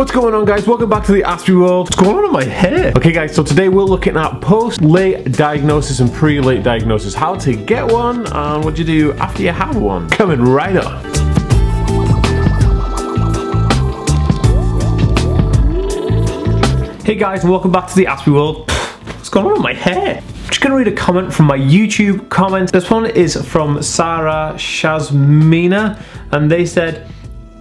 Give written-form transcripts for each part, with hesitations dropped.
What's going on, guys? Welcome back to the Aspie world. What's going on in my hair? Okay guys, so today we're looking at post-late diagnosis and pre-late diagnosis. How to get one and what you do after you have one. Coming right up. Hey guys, and welcome back to the Aspie world. What's going on with my hair? I'm just going to read a comment from my YouTube comments. This one is from Sarah Shazmina, and they said,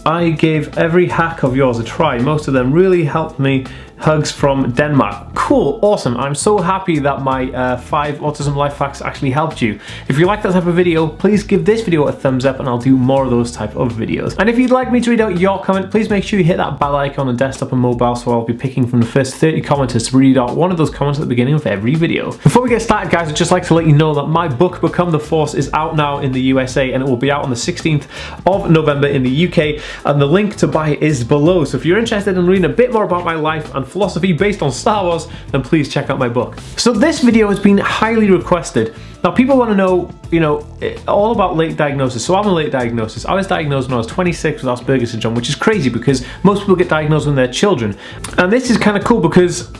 I gave every hack of yours a try. Most of them really helped me. Hugs from Denmark. Cool, awesome. I'm so happy that my 5 autism life hacks actually helped you. If you like that type of video, please give this video a thumbs up and I'll do more of those type of videos. And if you'd like me to read out your comment, please make sure you hit that bell icon on desktop and mobile, so I'll be picking from the first 30 commenters to read out one of those comments at the beginning of every video. Before we get started, guys, I'd just like to let you know that my book, Become the Force, is out now in the USA and it will be out on the 16th of November in the UK, and the link to buy it is below. So if you're interested in reading a bit more about my life and philosophy based on Star Wars, then please check out my book. So this video has been highly requested. Now people want to know, all about late diagnosis. So I'm a late diagnosis. I was diagnosed when I was 26 with Aspergers Syndrome, which is crazy because most people get diagnosed when they're children. And this is kind of cool because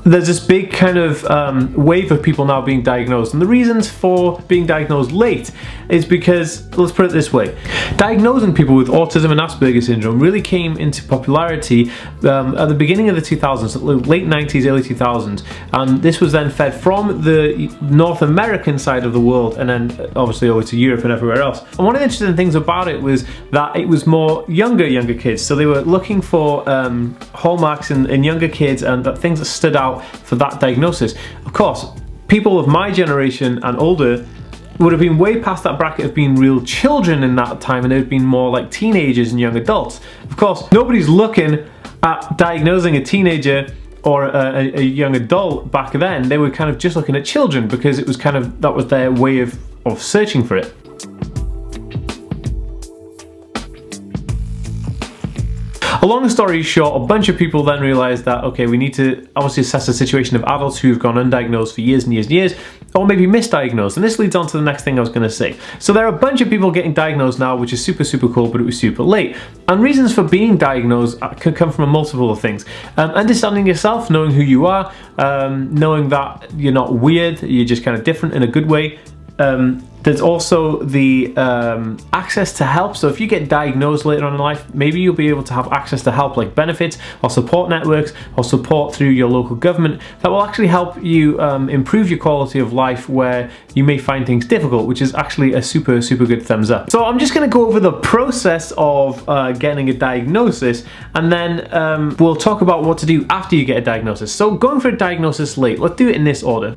there's this big kind of wave of people now being diagnosed, and the reasons for being diagnosed late is because, let's put it this way, diagnosing people with autism and Asperger's syndrome really came into popularity at the beginning of the 2000s, late 90s, early 2000s, and this was then fed from the North American side of the world and then obviously over to Europe and everywhere else. And one of the interesting things about it was that it was more younger kids, so they were looking for hallmarks in younger kids and things that stood out for that diagnosis. Of course, people of my generation and older would have been way past that bracket of being real children in that time, and it would have been more like teenagers and young adults. Of course, nobody's looking at diagnosing a teenager or a young adult back then. They were kind of just looking at children because it was kind of, that was their way of searching for it. A long story short, a bunch of people then realised that, okay, we need to obviously assess the situation of adults who've gone undiagnosed for years and years and years, or maybe misdiagnosed. And this leads on to the next thing I was going to say. So there are a bunch of people getting diagnosed now, which is super, super cool, but it was super late. And reasons for being diagnosed could come from a multiple of things. Understanding yourself, knowing who you are, knowing that you're not weird, you're just kind of different in a good way. There's also the access to help. So if you get diagnosed later on in life, maybe you'll be able to have access to help, like benefits or support networks or support through your local government that will actually help you improve your quality of life where you may find things difficult, which is actually a super, super good thumbs up. So I'm just going to go over the process of getting a diagnosis, and then we'll talk about what to do after you get a diagnosis. So going for a diagnosis late, let's do it in this order.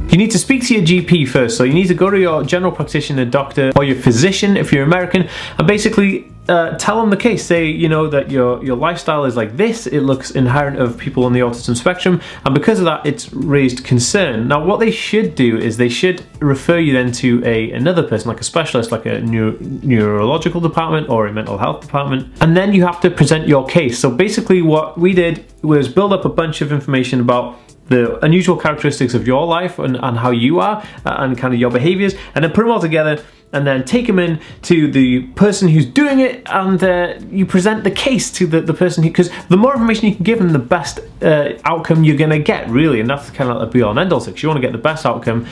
You need to speak to your GP first, so you need to go to your general practitioner, doctor, or your physician if you're American, and basically tell them the case. Say, that your lifestyle is like this, it looks inherent of people on the autism spectrum, and because of that it's raised concern. Now what they should do is they should refer you then to another person, like a specialist, like a neurological department or a mental health department, and then you have to present your case. So basically what we did was build up a bunch of information about the unusual characteristics of your life and how you are and kind of your behaviors, and then put them all together and then take them in to the person who's doing it, and you present the case to the person who, because the more information you can give them, the best outcome you're going to get, really. And that's kind of like the be all and end all, because you want to get the best outcome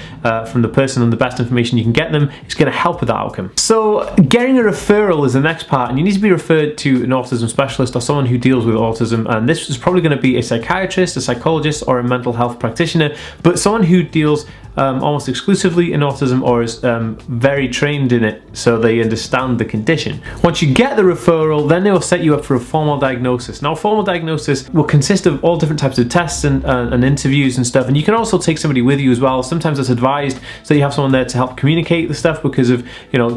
from the person, and the best information you can get them is going to help with that outcome. So getting a referral is the next part, and you need to be referred to an autism specialist or someone who deals with autism, and this is probably going to be a psychiatrist, a psychologist, or a mental health practitioner, but someone who deals almost exclusively in autism or is very trained in it, so they understand the condition. Once you get the referral, then they will set you up for a formal diagnosis. Now, a formal diagnosis will consist of all different types of tests and interviews and stuff, and you can also take somebody with you as well. Sometimes it's advised, so you have someone there to help communicate the stuff because of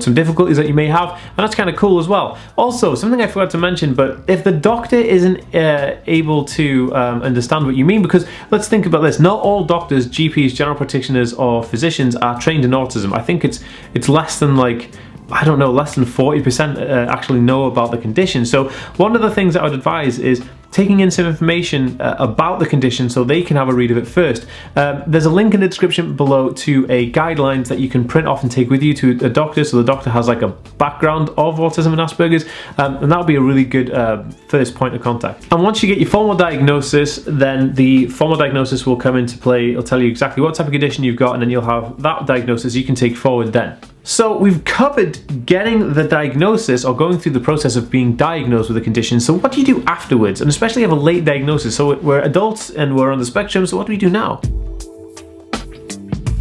some difficulties that you may have, and that's kind of cool as well. Also, something I forgot to mention, but if the doctor isn't able to understand what you mean, because let's think about this, not all doctors, GPs, general practitioners, or physicians are trained in autism. I think it's less than less than 40% actually know about the condition. So one of the things that I would advise is taking in some information about the condition so they can have a read of it first. There's a link in the description below to a guidelines that you can print off and take with you to a doctor, so the doctor has like a background of autism and Asperger's, and that'll be a really good first point of contact. And once you get your formal diagnosis, then the formal diagnosis will come into play. It'll tell you exactly what type of condition you've got, and then you'll have that diagnosis you can take forward then. So we've covered getting the diagnosis or going through the process of being diagnosed with a condition. So what do you do afterwards? And especially if you have a late diagnosis. So we're adults and we're on the spectrum, so what do we do now?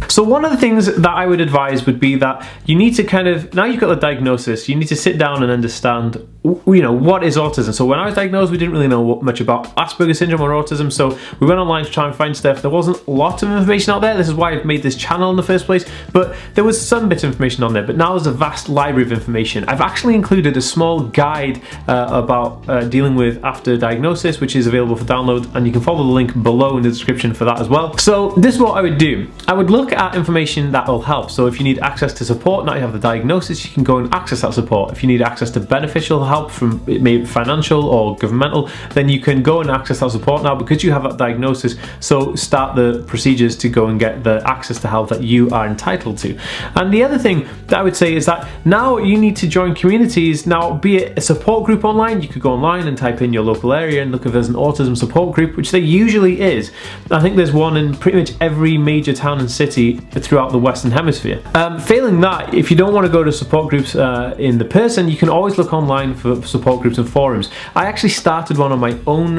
So one of the things that I would advise would be that you need to kind of, now you've got the diagnosis, you need to sit down and understand, you know, what is autism. So when I was diagnosed, we didn't really know much about Aspergers Syndrome or autism, so we went online to try and find stuff. There wasn't lots of information out there. This is why I've made this channel in the first place, but there was some bits of information on there, but now there's a vast library of information. I've actually included a small guide about dealing with after diagnosis, which is available for download, and you can follow the link below in the description for that as well. So this is what I would do. I would look at information that will help. So if you need access to support, now you have the diagnosis, you can go and access that support. If you need access to beneficial help from maybe financial or governmental, then you can go and access that support now because you have that diagnosis. So start the procedures to go and get the access to help that you are entitled to. And the other thing that I would say is that now you need to join communities. Now, be it a support group online, you could go online and type in your local area and look if there's an autism support group, which there usually is. I think there's one in pretty much every major town and city throughout the Western Hemisphere. Failing that, if you don't want to go to support groups in the person, you can always look online for support groups and forums. I actually started one on my own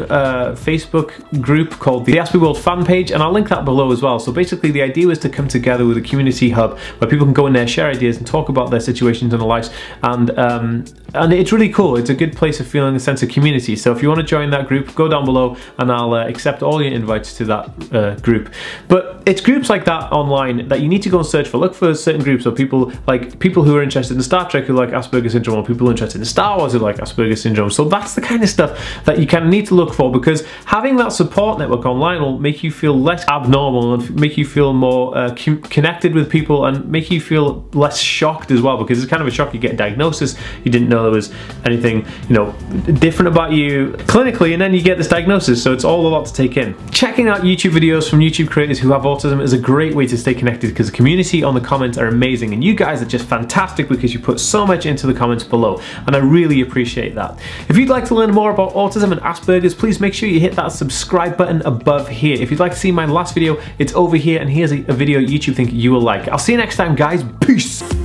Facebook group called the Aspie World fan page, and I'll link that below as well. So basically the idea was to come together with a community hub where people can go in there, share ideas and talk about their situations in their lives, and it's really cool. It's a good place of feeling a sense of community. So if you want to join that group, go down below and I'll accept all your invites to that group. But it's groups like that online that you need to go and search for. Look for certain groups, or people who are interested in Star Trek who like Aspergers Syndrome, or people interested in Star Wars who like Aspergers Syndrome. So that's the kind of stuff that you kind of need to look for, because having that support network online will make you feel less abnormal and make you feel more connected with people, and make you feel less shocked as well, because it's kind of a shock. You get a diagnosis, you didn't know there was anything, you know, different about you clinically, and then you get this diagnosis, so it's all a lot to take in. Checking out YouTube videos from YouTube creators who have autism is a great way to stay connected, because the community on the comments are amazing, and you guys are just fantastic because you put so much into the comments below, and I really appreciate that. If you'd like to learn more about autism and Asperger's, please make sure you hit that subscribe button above here. If you'd like to see my last video, it's over here, and here's a video YouTube think you will like. I'll see you next time, guys. Peace!